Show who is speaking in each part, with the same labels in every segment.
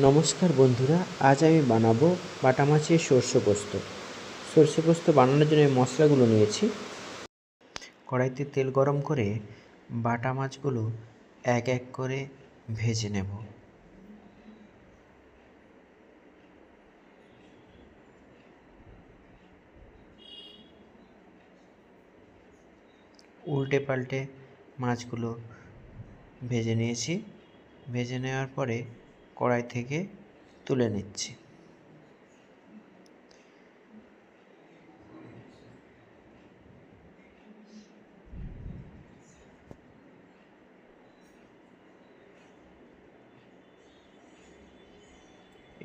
Speaker 1: নমস্কার বন্ধুরা, আজ আমি বানাবো বাটা মাছের সর্ষে পোস্ত। সর্ষে পোস্ত বানানোর জন্য এই মশলাগুলো নিয়েছি। কড়াইতে তেল গরম করে বাটা মাছগুলো এক এক করে ভেজে নেব। উল্টে পাল্টে মাছগুলো ভেজে নিয়েছি। ভেজে নেওয়ার পরে কড়াই থেকে তুলে নিচ্ছি।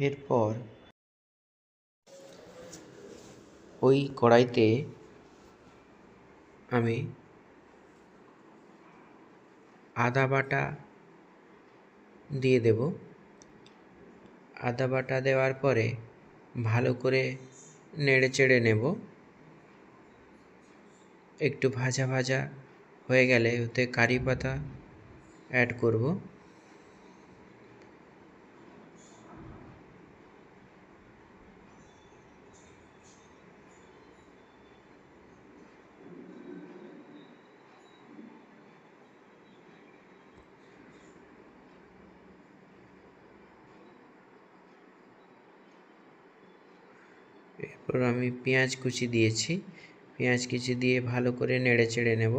Speaker 1: এরপর ওই কড়াইতে আমি আদা বাটা দিয়ে দেব। আদা বাটা দেওয়ার পরে ভালো করে নেড়ে চেড়ে নেব। একটু ভাজা ভাজা হয়ে গেলে ওতে কারি পাতা অ্যাড করব। এরপর আমি পেঁয়াজ কুচি দিয়েছি। পেঁয়াজ কুচি দিয়ে ভালো করে নেড়ে চেড়ে নেব।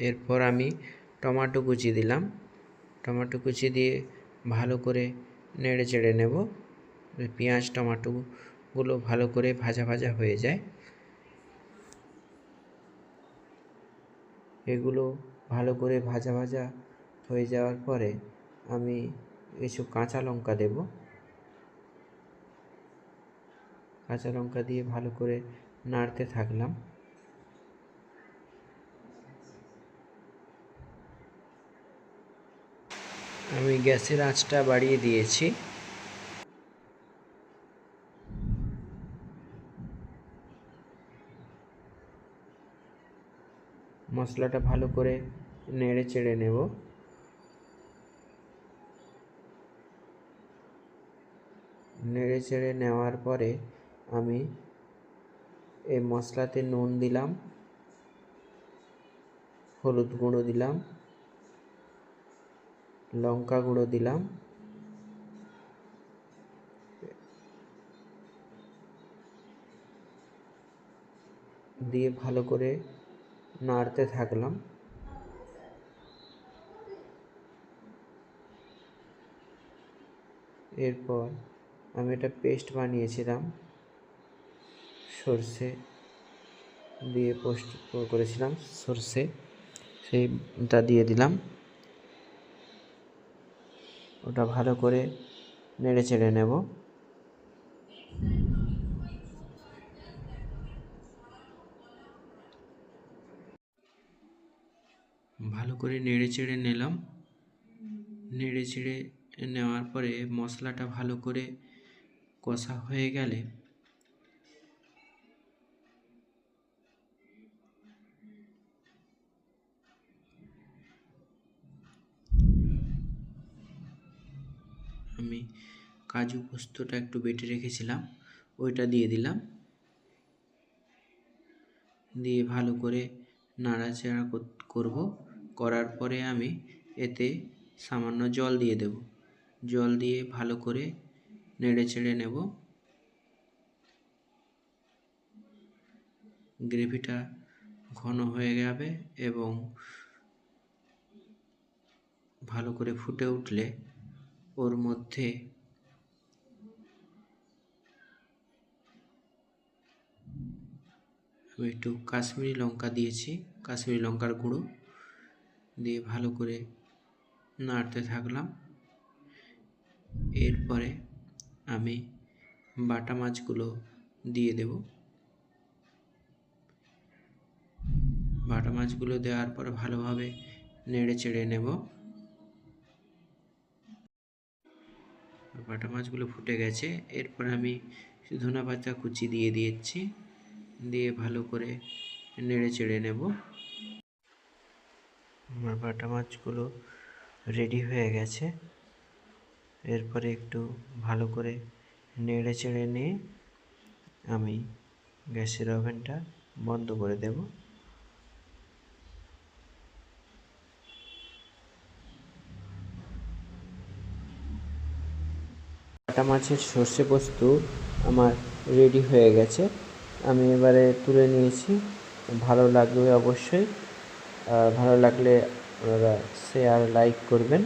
Speaker 1: এরপর আমি টমেটো কুচি দিলাম। টমেটো কুচি দিয়ে ভালো করে নেড়ে চেড়ে নেব। পেঁয়াজ টমেটোগুলো ভালো করে ভাজা ভাজা হয়ে যায়। এগুলো ভালো করে ভাজা ভাজা হয়ে যাওয়ার পরে আমি কিছু কাঁচা লঙ্কা দেব। কাঁচা লঙ্কা দিয়ে ভালো করে নাড়তে থাকলাম। আমি গ্যাসের আঁচটা বাড়িয়ে দিয়েছি। মশলাটা ভালো করে নেড়ে চেড়ে নেব। নেড়ে চেড়ে নেওয়ার পরে আমি এই মশলাতে নুন দিলাম, হলুদ গুঁড়ো দিলাম, লঙ্কা গুঁড়ো দিলাম, দিয়ে ভালো করে নাড়তে থাকলাম। এরপর আমি একটা পেস্ট বানিয়েছিলাম, সর্ষে দিয়ে পোস্ট করেছিলাম, সর্ষে সেইটা দিয়ে দিলাম। ওটা ভালো করে নেড়ে চেড়ে নেব। ভালো করে নেড়ে চেড়ে নিলাম। নেড়ে চেড়ে নেওয়ার পরে মশলাটা ভালো করে কষা হয়ে গেলে আমি কাজু পোস্তটা একটু বেটে রেখেছিলাম, ওইটা দিয়ে দিলাম। দিয়ে ভালো করে নাড়াচাড়া করব। করার পরে আমি এতে সামান্য জল দিয়ে দেব। জল দিয়ে ভালো করে নেড়ে চেড়ে নেব। গ্রেভিটা ঘন হয়ে যাবে এবং ভালো করে ফুটে উঠলে ওর মধ্যে আমি একটু কাশ্মীরি লঙ্কা দিয়েছি, কাশ্মীরি লঙ্কার গুঁড়ো দিয়ে ভালো করে নাড়তে থাকলাম। এরপরে আমি বাটা মাছগুলো দিয়ে দেব। বাটা মাছগুলো দেওয়ার পর ভালোভাবে নেড়ে চেড়ে নেব। বাটা মাছগুলো ফুটে গেছে। এরপর আমি ধনে পাতা কুচি দিয়ে দিয়েছি, দিয়ে ভালো করে নেড়ে চেড়ে নেব। আমার বাটা মাছগুলো রেডি হয়ে গেছে। এরপরে একটু ভালো করে নেড়ে চেড়ে নিয়ে আমি গ্যাসের ওভেনটা বন্ধ করে দেব। বাটা মাছের সর্ষে পোস্ত আমার রেডি হয়ে গেছে। আমি এবারে তুলে নিয়েছি। ভালো লাগবে অবশ্যই। ভালো লাগলে আপনারা শেয়ার লাইক করবেন।